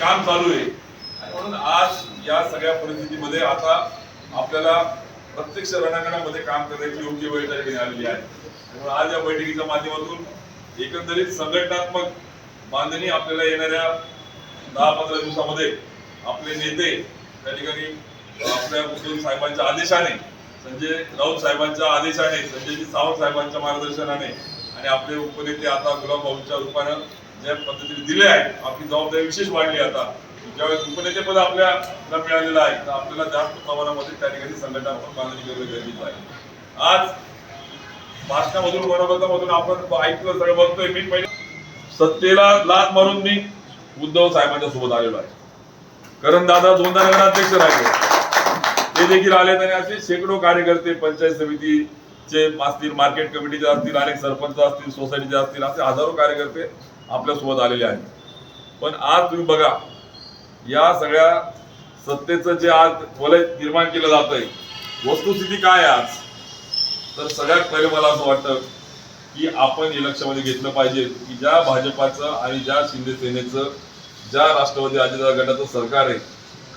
काम चालू आहे आणि म्हणून आज या सगळ्या परिस्थितीमध्ये आता आपल्याला प्रत्यक्ष रणांगणामध्ये काम करण्याची योग्य वेळ त्या ठिकाणी आलेली आहे. त्यामुळे आज या बैठकीच्या माध्यमातून एकंदरीत संघटनात्मक बांधणी आपल्याला येणाऱ्या 10-15 दिवसामध्ये आपले नेते त्या ठिकाणी आपल्या मुख्यमंत्री साहेबांच्या आदेशाने, संजय राऊत साहेबांच्या आदेशाने, संजयजी सावंत साहेबांच्या मार्गदर्शनाने आणि आपले उपनेते आता गुलाबभाऊंच्या रूपानं ज्या पद्धतीने दिले आहेत, आपली जबाबदारी विशेष वाढली. आता ज्यावेळेस उपनेतेपद आपल्याला मिळालेलं आहे तर आपल्याला जास्त प्रमाणामध्ये त्या ठिकाणी संघटनात्मक बांधणी करणं गरजेचं आहे. आज भाषणामधून मनोगतामधून आपण ऐकलं, सगळं बघतोय. मी पहिले सत्तेला लाथ मारून मी उद्धव साहेबांच्या सोबत आलेलो आहे. कारण दादा 2दा नगराध्यक्ष राहिले, ते देखील आले आणि असे शेकडो कार्यकर्ते पंचायत समितीचे असतील, मार्केट कमिटीचे असतील, अनेक सरपंच असतील, सोसायटीचे असतील, असे हजारो कार्यकर्ते आपल्या सोबत आलेले आहेत. पण आज तुम्ही बघा, या सगळ्या सत्तेचं जे आज वलय निर्माण केलं जात आहे, वस्तुस्थिती काय आहे आज? तर सगळ्यात पहिले मला असं वाटतं की आपण हे लक्षामध्ये घेतलं पाहिजे की ज्या भाजपाचं आणि ज्या शिंदे सेनेचं, ज्या राष्ट्रवादी अजितदादा गटाचं सरकार आहे,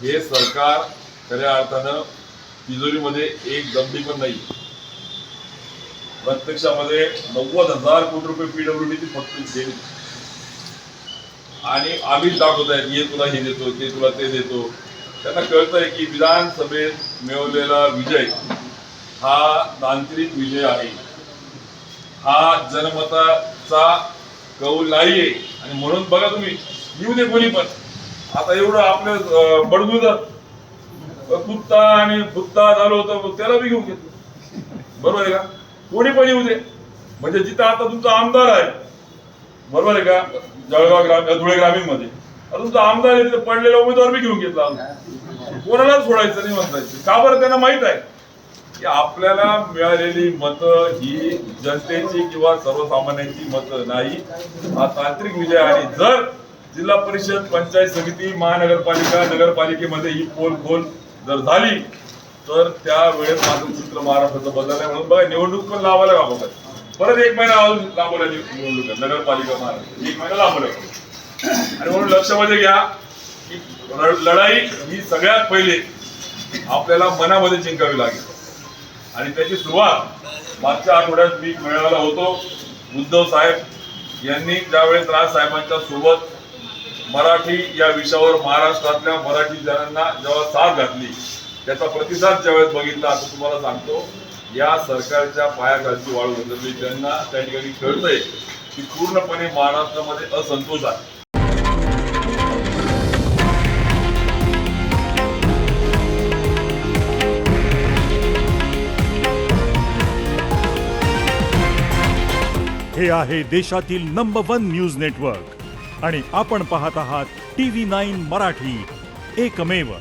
हे सरकार खऱ्या अर्थानं तिजोरीमध्ये एक दमडी पण नाही. प्रत्यक्षामध्ये 90,000 कोटी रुपये पीडब्ल्यूडीची फक्त देणे आणि आम्हीच दाखवत आहेत, हे तुला हे देतो, ते तुला ते देतो. त्यांना कळतंय की विधानसभेत मिळवलेला विजय हा तांत्रिक विजय आहे, हा जनमताचा कौल नाहीये. आणि म्हणून बघा तुम्ही, येऊ दे कोणी पण, आता एवढं आपलं बडगुद कुत्ता आणि भुत्ता झालं होतं, त्याला बी घेऊन घेतलं. बरोबर आहे का? कोणी पण येऊ दे, म्हणजे जिथं आता तुमचा आमदार आहे, बरोबर आहे का, जळगाव धुळे ग्रामीण मध्ये तुमचा आमदार आहे, तिथे पडलेला उमेदवार बी घेऊन घेतला. कोणाला सोडायचं नाही म्हणतायचं. का बरं? त्यांना माहित आहे की आपल्याला मिळालेली मतं ही जनतेची किंवा सर्वसामान्यांची मतं नाही, हा तांत्रिक विजय आहे. जर जिल्हा परिषद, पंचायत समिती, महानगरपालिका, नगरपालिकेमध्ये ही पोलखोल जर झाली तर त्यावेळेस माझं चित्र महाराष्ट्राचं बदललं. म्हणून बघा, निवडणूक पण लावायला लावतात, परत 1 महिना लांबवल्या निवडणूक, नगरपालिका, महाराष्ट्र 1 महिना लांबवल्या. आणि म्हणून लक्षामध्ये घ्या की लढाई ही सगळ्यात पहिले आपल्याला मनामध्ये जिंकावी लागेल. आणि त्याची सुरुवात मागच्या आठवड्यात मी मेळाव्याला होतो. उद्धव साहेब यांनी ज्यावेळेस राज साहेबांच्या सोबत मराठी या विषयावर महाराष्ट्रातल्या मराठी जनांना जेव्हा साथ घातली, त्याचा प्रतिसाद ज्यावेळेस बघितला, आता तुम्हाला सांगतो, या सरकारच्या पायाखालची वाळू उतरली. त्यांना त्या ठिकाणी कळतंय की पूर्णपणे महाराष्ट्रामध्ये असंतोष आहे. हे आहे देशातील नंबर 1 न्यूज नेटवर्क आणि आपण पाहत आहात TV9 मराठी, एकमेव.